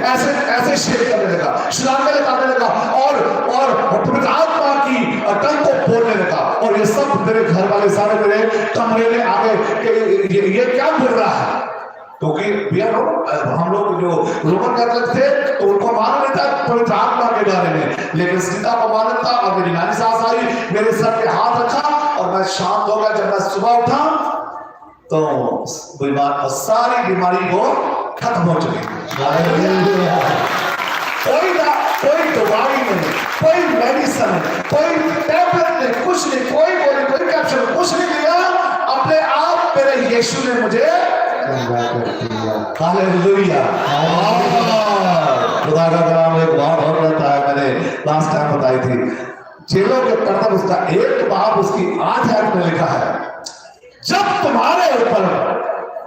[SPEAKER 1] ऐसे शेक करने लगा, शराबे लगाने लगा और पवित्र आत्मा की टंग को बोलने लगा। और ये सब मेरे घर वाले सारे मेरे कमरे में आ गए कि ये क्या बोल रहा है। क्योंकि हम लोग जो रोमन कैथोलिक थे तो उनको मालूम नहीं था पवित्र आत्मा के बारे में, लेकिन सीता को मालूम था। और मेरी नानी सास आई, मेरे सर पे हाथ रखा और मैं शांत हो गया। जब मैं सुबह उठा तो सारी बीमारी को खत्म हो चुकी। कोई दवाई नहीं, कोई मेडिसिन नहीं, कोई टैबलेट नहीं, कुछ नहीं, कोई गोली, कोई कैप्सूल, कुछ नहीं दिया। अपने आप मेरे यीशु ने मुझे हालेलुया। खुदा का कलाम एक बात और रहता है, मैंने लास्ट टाइम बताई थी। चेलों के प्रथम उसका एक बाब उसकी 8 आयत में लिखा है, जब तुम्हारे ऊपर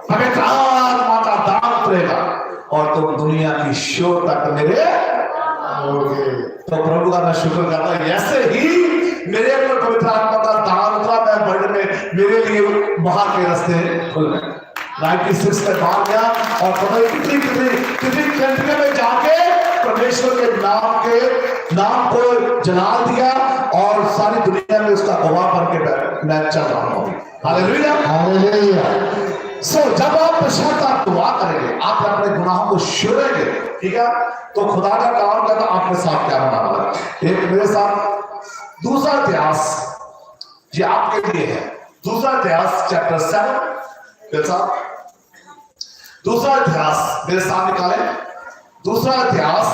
[SPEAKER 1] पवित्र आत्मा का दान उतरेगा और तुम दुनिया की शोर तक मेरे होगे। तो प्रभु का मैं शुक्र करता हूं ऐसे ही मेरे ऊपर पवित्र आत्मा का दान उतरा। मैं वर्ल्ड में मेरे लिए बाहर के रास्ते खुल गए। 96 में बाहर गया और पता नहीं कितनी कंट्री में जाके परमेश्वर के नाम को जलाल दिया और सारी दुनिया में उसका गवाह बन के मैं चल रहा हूं। Hallelujah hallelujah. जब आप पश्चाताप दुआ करेंगे, आप अपने गुनाहों को छोड़ेंगे, ठीक है, तो खुदा का काम करना आपके साथ क्या होना वाला है। एक मेरे साथ दूसरा इतिहास ये आपके लिए है। दूसरा इतिहास चैप्टर 7 मेरे साथ, दूसरा इतिहास मेरे साथ निकाले। दूसरा इतिहास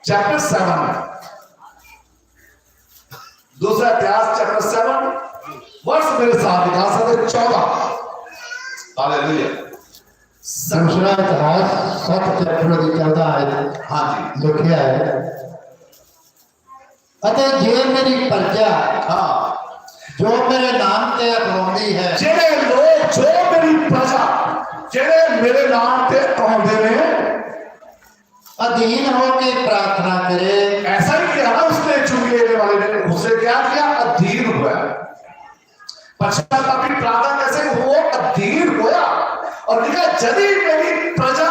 [SPEAKER 1] चैप्टर 7, दूसरा इतिहास चैप्टर 7 वर्ष मेरे साथ निकाल सकते 14। हालेलुया।
[SPEAKER 2] दूसरा इतिहास 7 चैप्टर की 14 आयत
[SPEAKER 1] हाँ जी
[SPEAKER 2] लिखा है, अते जे मेरी प्रजा
[SPEAKER 1] हाँ
[SPEAKER 2] जो मेरे नाम ते अखवांदी है,
[SPEAKER 1] जेड़े लोग जो मेरी प्रजा जेड़े मेरे नाम ते आउंदे ने
[SPEAKER 2] अधीन होके प्रार्थना करे।
[SPEAKER 1] ऐसा ही किया ना उसने, चुंगी लेने वाले ने उससे क्या किया, अधीन हुआ। पश्चातापी प्रार्थना कैसे वो अधीन हुआ। और लिखा यदि मेरी प्रजा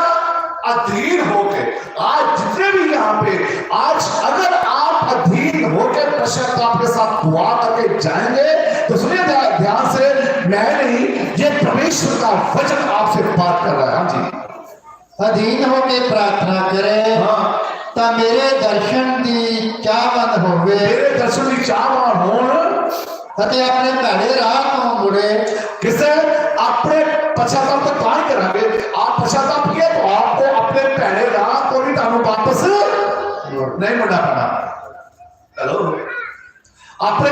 [SPEAKER 1] अधीन होके, आज जितने भी यहाँ पे आज अगर आप अधीन होके पश्चाताप के साथ दुआ करके जाएंगे तो सुनिए ध्यान से, मैं नहीं, ये परमेश्वर का वचन आपसे बात कर रहा है। हाँ जी,
[SPEAKER 2] अधीन होके प्रार्थना करे
[SPEAKER 1] हाँ,
[SPEAKER 2] ता मेरे दर्शन की चाहवंद होवे,
[SPEAKER 1] मेरे दर्शन की चाहवान होण
[SPEAKER 2] अते अपने भैड़े राह तो मुड़े।
[SPEAKER 1] किसे अपने पश्चाताप तो क्या करेंगे, आप पश्चाताप किए तो आपको अपने पहले राह को भी वापस नहीं मुड़ना पड़ा। हेलो, अपने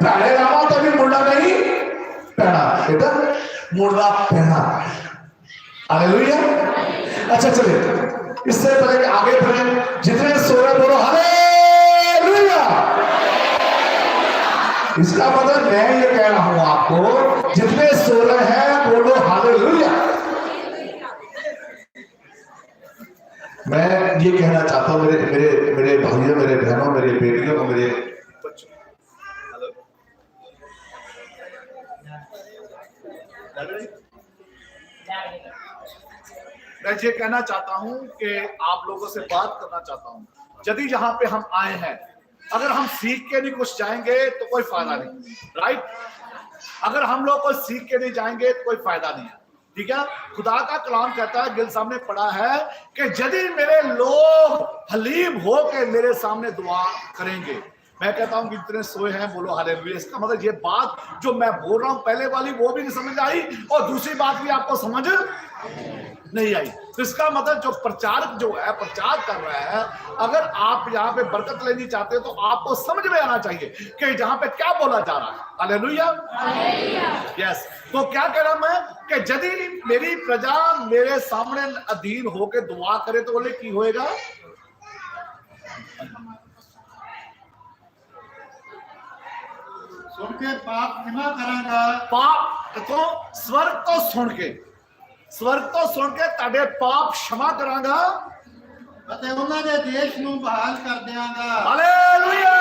[SPEAKER 1] पहले राह तो भी मुड़ना नहीं पैना, बेटा मुड़ना पैना। हालेलुया। अच्छा चलिए, इससे पहले कि आगे बढ़े, जितने सो रहे बोलो हालेलुया। इसका मतलब मैं ये कह रहा हूं आपको, जितने सो रहे हैं बोलो हालेलुया। मैं ये कहना चाहता हूं मेरे मेरे मेरे भाइयों, मेरे बहनों, मेरे बेटियों को, मेरे
[SPEAKER 3] मैं ये कहना चाहता हूं कि आप लोगों से बात करना चाहता हूं, यदि यहाँ पे हम आए हैं, अगर हम सीख के नहीं कुछ जाएंगे तो कोई फायदा नहीं, राइट? अगर हम लोग को सीख के नहीं जाएंगे तो कोई फायदा नहीं है, ठीक है? खुदा का कलाम कहता है, गिल सामने पढ़ा है कि यदि मेरे लोग हलीम हो के मेरे सामने दुआ करेंगे, मैं कहता हूं कि इतने सोए हैं, बोलो हालेलुया। इसका मतलब ये बात जो मैं बोल रहा हूं पहले वाली वो भी नहीं समझ आई और दूसरी बात भी आपको समझ नहीं आई। तो इसका मतलब जो प्रचारक जो है प्रचार कर रहा है, अगर आप यहाँ पे बरकत लेनी चाहते हो तो आपको समझ में आना चाहिए कि यहाँ पे क्या बोला जा रहा है। Hallelujah, yes. तो क्या कह रहा मैं कि यदि मेरी प्रजा मेरे सामने अधीन होके दुआ करे तो बोले की होएगा,
[SPEAKER 2] सुन के पाप क्षमा करांगा।
[SPEAKER 3] पाप तो स्वर्ग तो सुन के ताड़े पाप क्षमा करांगा
[SPEAKER 2] ਅਤੇ ਉਹਨਾਂ ਦੇ ਦੇਸ਼ ਨੂੰ ਬਹਾਲ ਕਰ ਦਿਆਂਗਾ।
[SPEAKER 3] हालेलुया।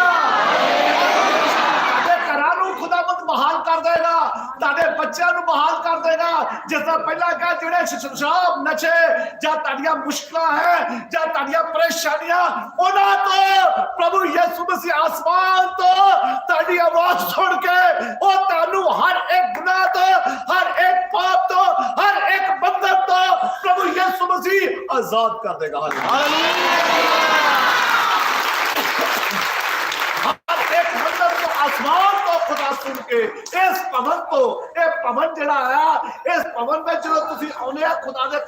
[SPEAKER 3] ताड़े घरां नूं खुदावंद बहाल कर देगा, ताड़े बच्चों नूं बहाल कर देगा। जिस तरह पहला कहा जिहड़े शराब नशे ਜਾਂ ताड़ियां मुश्किलां है ਜਾਂ ताड़ियां परेशानियां, उन्हां तो प्रभु यीशु मसीह आसमान तो ताड़ी आवाज सुन के ਉਹ ਤੁਹਾਨੂੰ हर एक गुनाह तो, हर एक पाप तो, हर एक बंधन तो प्रभु यीशु मसीह आजाद कर देगा। आसमान तो खुदा सुन के इस पवन तो ਇਹ पवन ਜਿਹੜਾ ਆਇਆ ਇਸ पवन ਵਿੱਚ ਜਦੋਂ ਤੁਸੀਂ ਆਉਨੇ ਆ ਖੁਦਾ ਦੇ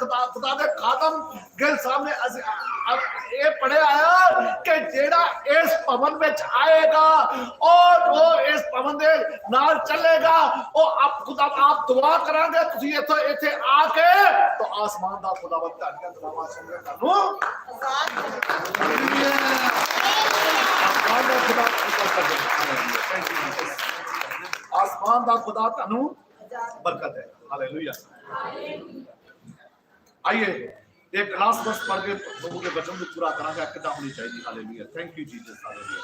[SPEAKER 3] ਖਾਦਮ ਗਿਲ ਸਾਹਮਣੇ ਅਸੀਂ ਇਹ ਪੜਿਆ ਆਇਆ ਕਿ ਜਿਹੜਾ ਇਸ पवन ਵਿੱਚ ਆਏਗਾ और वो इस पवन ਦੇ ਨਾਲ ਚੱਲੇਗਾ, ਉਹ ਆਪ ਖੁਦਾ ਆਪ ਦੁਆ ਕਰਾਂਗੇ ਤੁਸੀਂ ਇੱਥੇ ਆ ਕੇ तो आसमान ਦਾ ਖੁਦਾਵੰਦ ਤੁਹਾਡੀਆਂ ਦੁਆਵਾਂ ਸੁਣ ਕੇ ਤੁਹਾਨੂੰ आसमान का खुदा तनु बरकत है। हालेलुया। आइए एक लास्ट वर्स पढ़ के प्रभु के वचन को पूरा करांगे कितना होनी चाहिए। Hallelujah, thank you Jesus. Hallelujah.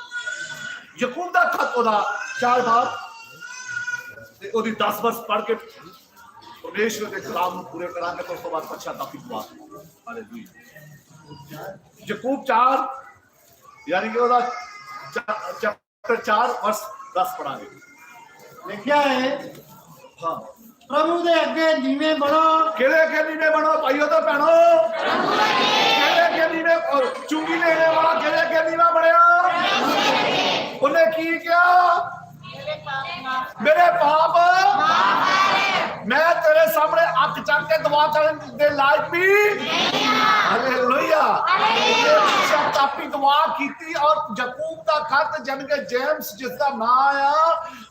[SPEAKER 3] याकूब दा खत ओदा 4 बात ते ओदी 10 वर्स पढ़ के परमेश्वर के कलाम को पूरे करांगे तो उसके बाद पश्चाताप की दुआ। हालेलुया। याकूब 4 यानी कि ओदा चैप्टर 4 वर्स 10 पढ़ांगे।
[SPEAKER 2] ਲਿਖਿਆ ਹੈ,
[SPEAKER 3] हाँ,
[SPEAKER 2] ਪ੍ਰਭੂ ਦੇ ਅੱਗੇ ਨੀਵੇਂ ਬਣੋ।
[SPEAKER 3] केले के नीवे बनो भाइयों तो बहनों, केले के नीवे और चुंगी लेने वाला केले के नीवा बढ़िया उन्हें की क्या मेरे पाप मैं तेरे सामने अक चक के दुआ करने दे लायक भी। हालेलुया। पश्चातापी दुआ कीती और याकूब दा खत जन के जेम्स जिसका नाम आया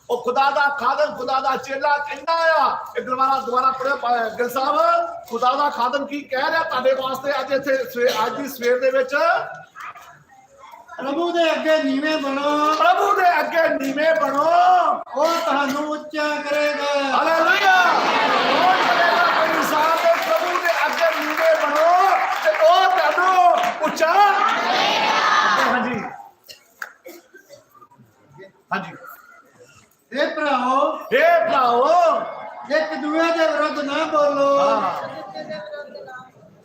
[SPEAKER 3] ਉਹ खुदा दा खादम खुदा दा चेला कहना आ। एक दोबारा पढ़े गिल साहब, खुदा दा खादम की कह ਰਿਹਾ ਤੁਹਾਡੇ ਵਾਸਤੇ ਅੱਜ ਇੱਥੇ ਅੱਜ ਦੀ ਸਵੇਰ ਦੇ ਵਿੱਚ
[SPEAKER 2] ਪ੍ਰਭੂ ਦੇ ਅੱਗੇ ਨੀਵੇਂ ਬਣੋ।
[SPEAKER 3] ਪ੍ਰਭੂ ਦੇ ਅੱਗੇ ਨੀਵੇਂ ਬਣੋ,
[SPEAKER 2] ਉਹ ਤੁਹਾਨੂੰ ਉੱਚਾ ਕਰੇਗਾ।
[SPEAKER 3] ਹਾਲੇਲੂਇਆ। ਉਹ ਕਰੇਗਾ ਕੋਈ ਇਨਸਾਨ ਦੇ ਪ੍ਰਭੂ ਦੇ ਅੱਗੇ ਨੀਵੇਂ ਬਣੋ ਤੇ ਉਹ ਤੁਹਾਨੂੰ ਉੱਚਾ ਕਰੇਗਾ। ਹਾਂਜੀ ਹਾਂਜੀ।
[SPEAKER 2] ਇਹ ਭਰਾਓ ਇੱਕ ਦੂਜੇ ਦੇ ਵਿਰੁੱਧ ਨਾ ਬੋਲੋ।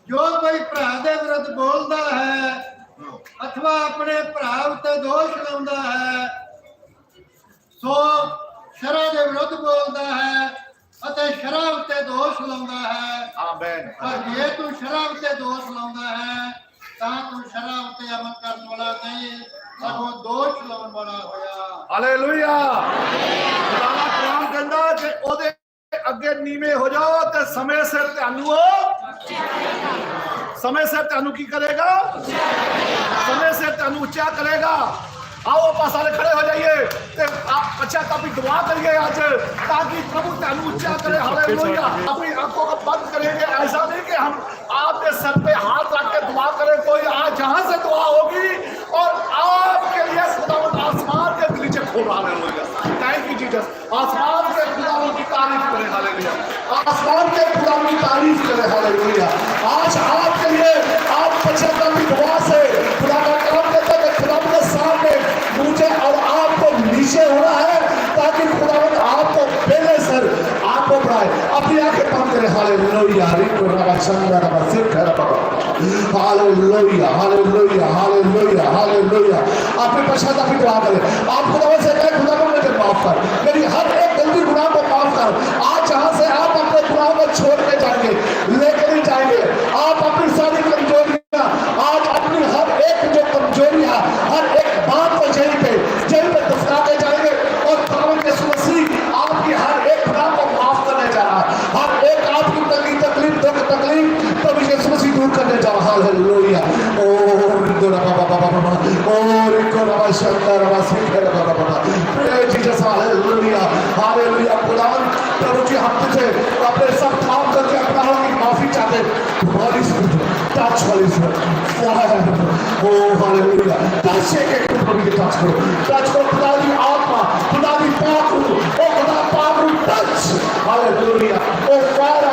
[SPEAKER 2] ਜੋ ਕੋਈ ਭਰਾ ਦੇ ਵਿਰੁੱਧ ਬੋਲਦਾ ਹੈ ਅਥਵਾ ਆਪਣੇ ਭਰਾ ਉੱਤੇ ਦੋਸ਼ ਲਾਉਂਦਾ ਹੈ ਸੋ ਸ਼ਰਅ ਦੇ ਵਿਰੁੱਧ ਬੋਲਦਾ ਹੈ ਅਤੇ ਸ਼ਰਅ ਉੱਤੇ ਦੋਸ਼ ਲਾਉਂਦਾ ਹੈ।
[SPEAKER 3] ਆਮੇਨ।
[SPEAKER 2] ਪਰ ਜੇ ਤੂੰ ਸ਼ਰਅ ਉੱਤੇ ਦੋਸ਼ ਲਾਉਂਦਾ ਹੈ ਤਾਂ ਤੂੰ ਸ਼ਰਅ ਉੱਤੇ ਅਮਲ ਕਰਨ ਵਾਲਾ ਨਹੀਂ ਸਗੋਂ ਦੋਸ਼ ਲਾਉਣ ਵਾਲਾ ਹੋਇਆ।
[SPEAKER 3] ਹਾਲੇਲੂਇਆ। ਖੁਦਾ ਦਾ ਕਲਾਮ ਕਹਿੰਦਾ ਕਿ ਉਹਦੇ ਅੱਗੇ ਨੀਵੇਂ ਹੋ ਜਾਓ ਤੇ ਸਮੇਂ ਸਿਰ ਤੁਹਾਨੂੰ समय से ਤੁਹਾਨੂੰ ਕੀ ਕਰੇਗਾ? समय से ਤੁਹਾਨੂੰ ਉੱਚਾ ਕਰੇਗਾ। आओ आप सारे खड़े हो जाइए ते आप पश्चातापी दुआ करिए आज ताकि प्रभु ਤੁਹਾਨੂੰ ਉੱਚਾ करे। हालेलुया। अपनी आंखों को बंद करेंगे, ऐसा नहीं कि हम आपके सर पे हाथ रख के दुआ करें। कोई आज जहां से दुआ होगी और आपके लिए खुदावंद आसमान के नीचे खोल रहा है। हालेलुया। Thank you Jesus. आसमान के खुदावंद की तारीफ करें। हालेलुया। आसमान के खुदावंद की तारीफ करें। हालेलुया। आज आपके लिए आप पश्चातापी दुआ से खुदा का काम करते हैं। खुदावंद के सामने मुझे और आपको नीचे होना है ताकि खुदावंद आपको पहले सर आपको बढ़ाए। अपनी आंखें बंद करें।
[SPEAKER 1] करें हालेलुया रिको रबा चंदा रबा सिखर बाबा हालेलुया हालेलुया हालेलुया हालेलुया अपने पश्चाताप की दुआ करें आप खुदा से कहें खुदा को मुझे माफ कर मेरी हर एक गलती गुनाह को माफ कर आज जहां से आप अपने गुनाह को छोड़ के जाएंगे लेकर ही जाएंगे आप अपनी सारी कमजोरियां आज अपनी हर एक जो कमजोरियां हर एक बात को जहीं पे दफना के जाएंगे और खुदावंद यीशु मसीह आपकी हर एक गुनाह को माफ करने जा रहा है हर एक आपकी तकलीफ दुख तकलीफ प्रभु यीशु मसीह दूर करने जा रहा है हालेलुया ओ रिको रबा बाबा ओ रिको रबा शंदा रबा सिखर बाबा प्रेज जीसस हालेलुया हालेलुया खुदावंद प्रभु जी हम तुझे अपने सब काम करके अपना की माफी चाहते हॉली स्पिरिट टच हॉली स्पिरिट ओ हालेलुया टच एक प्रभु की टच करो खुदा की आत्मा खुदा की पाक रूह ओ खुदा पाक रूह टच हालेलुया ओ फायर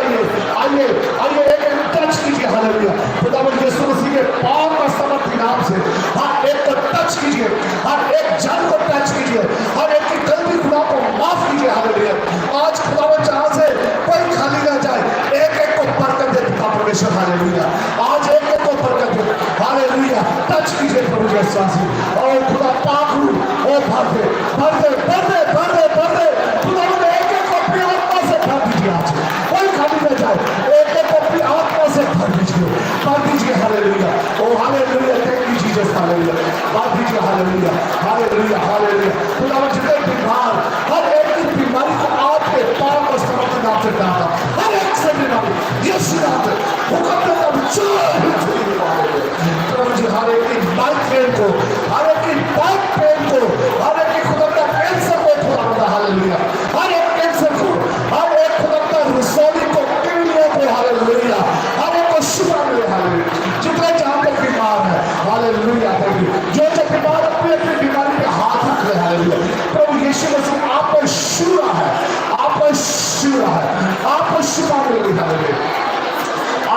[SPEAKER 1] आइए एक टच कीजिए हालेलुया खुदावंद यीशु मसीह के पाक और समर्थी नाम से हर एक को टच कीजिए हर एक जन को टच कीजिए हर एक की गलती गुनाह को माफ कीजिए हालेलुया आज खुदावंद जहां से कोई खाली ना जाए एक को बरकत दे पिता परमेश्वर हालेलुया आज एक को बरकत दे हालेलुया टच कीजिए प्रभु यीशु मसीह और खुदा पाक रूह ओ भर दे खुदावंद एक को अपनी आत्मा से भर दीजिए आज कोई खाली ना जाए एक को अपनी आत्मा से भर दीजिए hallelujah oh hallelujah thank you Jesus hallelujah भर दीजिए हालेलुया हालेलुया हालेलुया खुदावंद जितने बीमार हर एक की बीमारी को आपके पाक और समर्थी नाम से डाला हर एक से बीमारी यीशु नाम से हुक्म देता हूं चल प्रभु जी हर एक की माइग्रेन को हर एक की बैक पेन को हर एक की खुदा का कैंसर को खुदा हालेलुया हर एक कैंसर को हर एक खुदा का रसोली को किडनी को हालेलुया हर एक को शिफा मिले हालेलुया जितने जहां पे बीमार है हालेलुया जो बीमार अपनी बीमारी पे हाथ रख रहे हालेलुया प्रभु यीशु मसीह आपको शिफा है आपको शिफा मिलेगी हालेलुया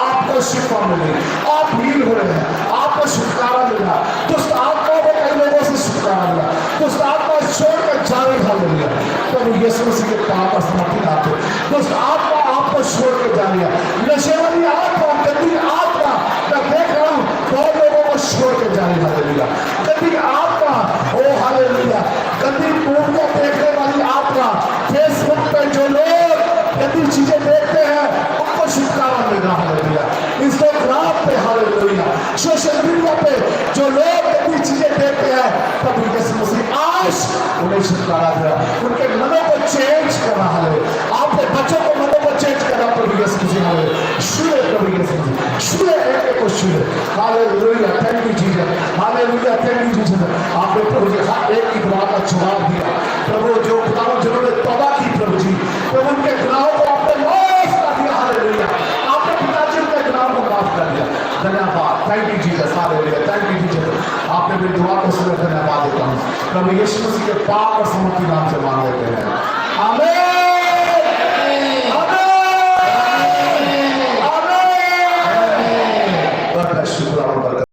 [SPEAKER 1] आपको शिफा मिलेगी आप हील हो रहे हैं आपको छुटकारा मिला दुष्ट आत्मा को कई लोगों से छुटकारा मिला दुष्ट आत्मा छोड़कर जाने हालेलुया प्रभु यीशु मसीह के पाप और समर्थी नाम से दुष्ट आत्मा आपको छोड़ के जा रही है नशे वाली आत्मा गंदी आत्मा मैं देख रहा हूं बहुत लोगों को छोड़ के जा रही हालेलुया गंदी आत्मा ओ हालेलुया गंदी मूवियां देखने वाली आत्मा फेसबुक पे जो लोग गंदी चीजें देखते हैं उनको छुटकारा मिल रहा हालेलुया इंस्टाग्राम पे हालेलुया सोशल मीडिया पे जो लोग गंदी चीजें देखते हैं प्रभु यीशु मसीह आज उन्हें छुटकारा दिया उनके मनों को चेंज करना हालेलुया आपके बच्चों को मनों को चेंज करना प्रभु यीशु मसीह हालेलुया शुरू प्रभु यीशु मसीह शुरू एक को शुरू hallelujah thank you Jesus hallelujah thank you Jesus आपने प्रभु जी हर एक की दुआ का जवाब दिया प्रभु जो खुदावंद जिन्होंने तौबा की प्रभु जी प्रभु उनके गुनाहों को आपने माफ कर दिया हालेलुया आपने पिताजी उनके गुनाहों को माफ कर दिया धन्यवाद thank you Jesus hallelujah thank you Jesus आपने मेरी दुआ को सुना धन्यवाद देता हूँ प्रभु यीशु मसीह के पाक और समर्थी नाम से मांग लेते हैं